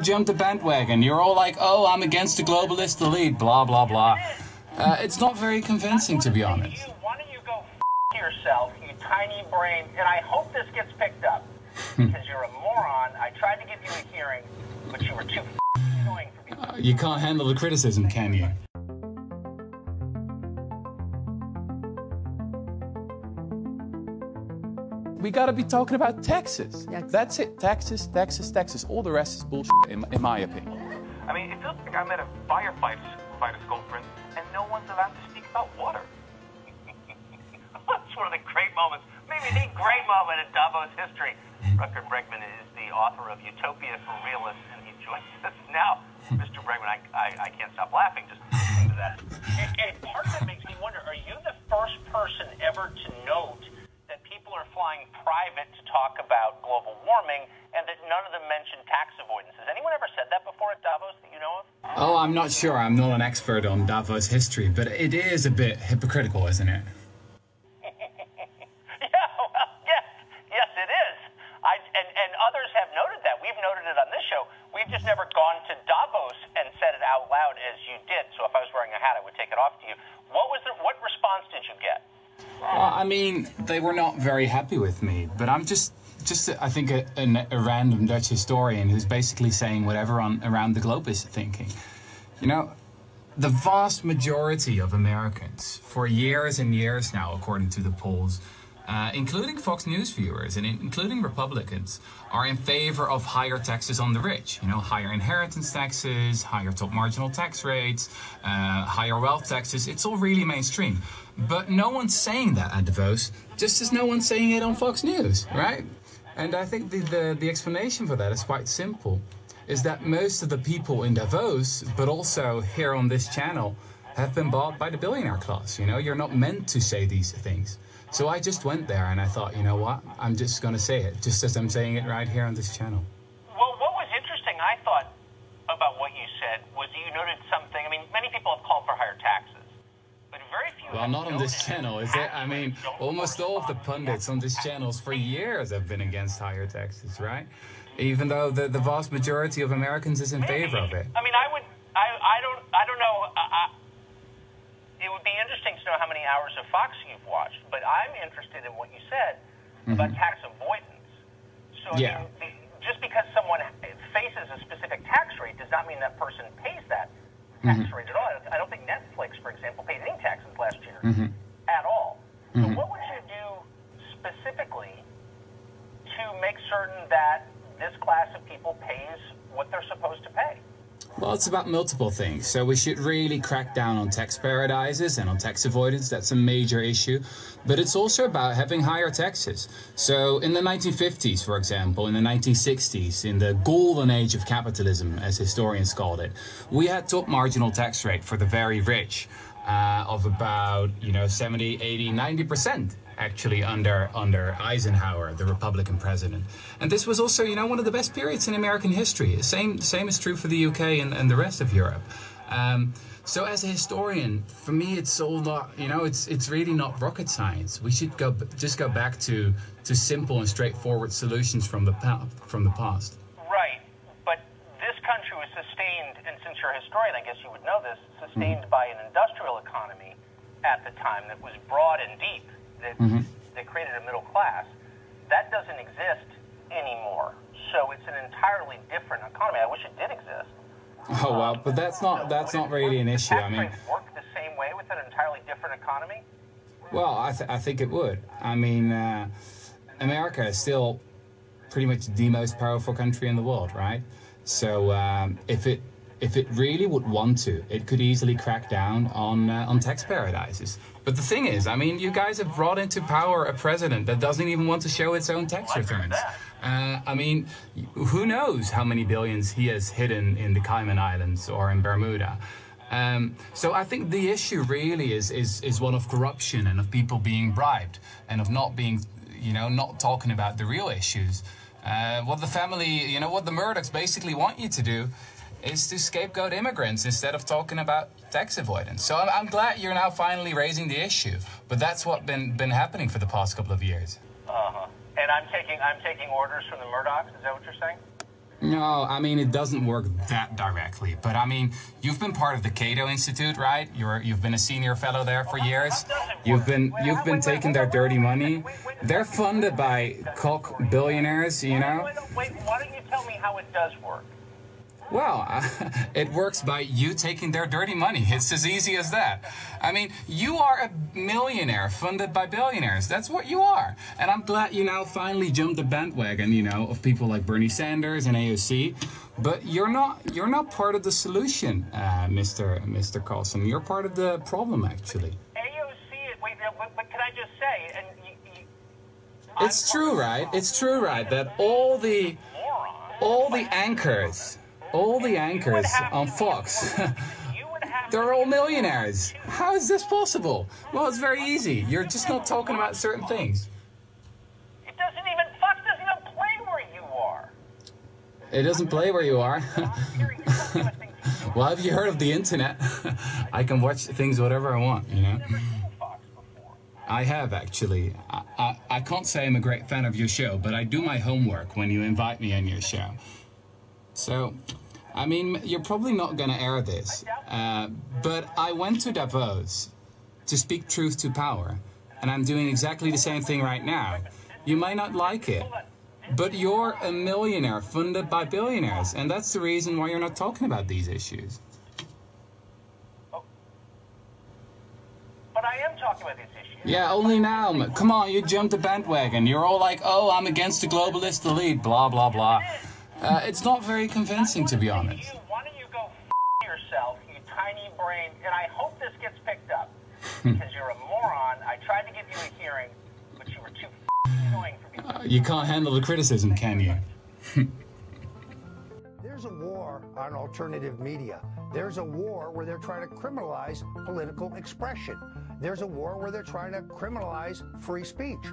jumped the bandwagon. You're all like, oh, I'm against the globalist elite, blah, blah, blah. It's not very convincing, to be honest. Why don't you go f*** yourself, you tiny brain, and I hope this gets picked up, because you're a moron. I tried to give you a hearing, but you were too annoying for me. You can't handle the criticism, can you? We gotta be talking about taxes. That's it. Taxes, taxes, taxes. All the rest is bullshit, in my opinion. I mean, it feels like I'm at a firefighter's conference and no one's allowed to speak about water. That's one of the great moments, maybe the great moment in Davos history. Rutger Bregman is the author of Utopia for Realists, and he joins us now. Mr. Bregman, I can't stop laughing just listening to that. And part of it makes me wonder, are you the first person ever to note that people are flying private to talk about global warming and that none of them mention tax avoidance? Has anyone ever said that before at Davos that you know of? Oh, I'm not sure. I'm not an expert on Davos history, but it is a bit hypocritical, isn't it? Yeah, well, yes, it is. And others have noted that. We've noted it on this show. We've just never gone to Davos and said it out loud as you did. So if I was wearing a hat, I would take it off to you. What response did you get? Well, I mean, they were not very happy with me, but I'm just I think, a random Dutch historian who's basically saying whatever around the globe is thinking. You know, the vast majority of Americans, for years and years now, according to the polls, including Fox News viewers and including Republicans, are in favor of higher taxes on the rich. You know, higher inheritance taxes, higher top marginal tax rates, higher wealth taxes. It's all really mainstream. But no one's saying that at Davos, just as no one's saying it on Fox News, right? And I think the explanation for that is quite simple, is that most of the people in Davos, but also here on this channel, have been bought by the billionaire class. You know, you're not meant to say these things. So I just went there and I thought, you know what, I'm just going to say it, just as I'm saying it right here on this channel. Well, what was interesting, I thought, about what you said was you noted something. I mean, many people have called for higher taxes. Very few. Well, not on this channel, is it? I mean, almost all of the pundits on this channel for years have been against higher taxes, right? Even though the vast majority of Americans is in favor of it. I mean, I don't know. It would be interesting to know how many hours of Fox you've watched, but I'm interested in what you said about tax avoidance. So, yeah. I mean, just because someone faces a specific tax rate does not mean that person pays that tax rate at all. I don't think Netflix, for example, paid any taxes last year at all. So what would you do specifically to make certain that this class of people pays what they're supposed to pay? Well, it's about multiple things. So we should really crack down on tax paradises and on tax avoidance. That's a major issue. But it's also about having higher taxes. So in the 1950s, for example, in the 1960s, in the golden age of capitalism, as historians called it, we had top marginal tax rate for the very rich of about, 70, 80, 90%. Actually under Eisenhower, the Republican president. And this was also, one of the best periods in American history. Same is true for the UK and the rest of Europe. So as a historian, for me, it's all not, it's really not rocket science. We should just go back to simple and straightforward solutions from the past. Right, but this country was sustained, and since you're a historian, I guess you would know this, sustained by an industrial economy at the time that was broad and deep. That created a middle class. That doesn't exist anymore. So it's an entirely different economy. I wish it did exist. Oh well, but that's not really an issue. I mean, work the same way with an entirely different economy? Well, I think it would. I mean, America is still pretty much the most powerful country in the world, right? So if it really would want to, it could easily crack down on tax paradises. But the thing is, I mean, you guys have brought into power a president that doesn't even want to show its own tax returns. I mean, who knows how many billions he has hidden in the Cayman Islands or in Bermuda. So I think the issue really is one of corruption and of people being bribed and of not being, not talking about the real issues. What the family, what the Murdochs basically want you to do is to scapegoat immigrants instead of talking about tax avoidance. So I'm glad you're now finally raising the issue, but that's what's been happening for the past couple of years. And I'm taking orders from the Murdochs. Is that what you're saying? No, I mean, it doesn't work that directly. But I mean, you've been part of the Cato Institute, right? You've been a senior fellow there for years. You've been taking their dirty money. They're funded by cock billionaires, you know. Wait, why don't you tell me how it does work? Well, it works by you taking their dirty money. It's as easy as that. I mean, you are a millionaire funded by billionaires. That's what you are. And I'm glad you now finally jumped the bandwagon, you know, of people like Bernie Sanders and AOC. But you're not part of the solution, Mr. Carlson. You're part of the problem, actually. AOC, wait, but can I just say, and it's true, right? It's true, right? That all the anchors on Fox, they're all millionaires. How is this possible? Well, it's very easy. You're just not talking about certain things. Fox doesn't even play where you are. It doesn't play where you are? Well, have you heard of the internet? I can watch things whatever I want, you know? I have, actually. I can't say I'm a great fan of your show, but I do my homework when you invite me on your show. So, I mean, you're probably not going to air this, but I went to Davos to speak truth to power, and I'm doing exactly the same thing right now. You might not like it, but you're a millionaire funded by billionaires, and that's the reason why you're not talking about these issues. But I am talking about these issues. Yeah, only now. Come on, you jumped the bandwagon. You're all like, oh, I'm against the globalist elite, blah, blah, blah. It's not very convincing, to be honest. Why don't you go yourself, you tiny brain, and I hope this gets picked up, because you're a moron. I tried to give you a hearing, but you were too annoying for me. You can't handle the criticism, can you? There's a war on alternative media. There's a war where they're trying to criminalize political expression. There's a war where they're trying to criminalize free speech.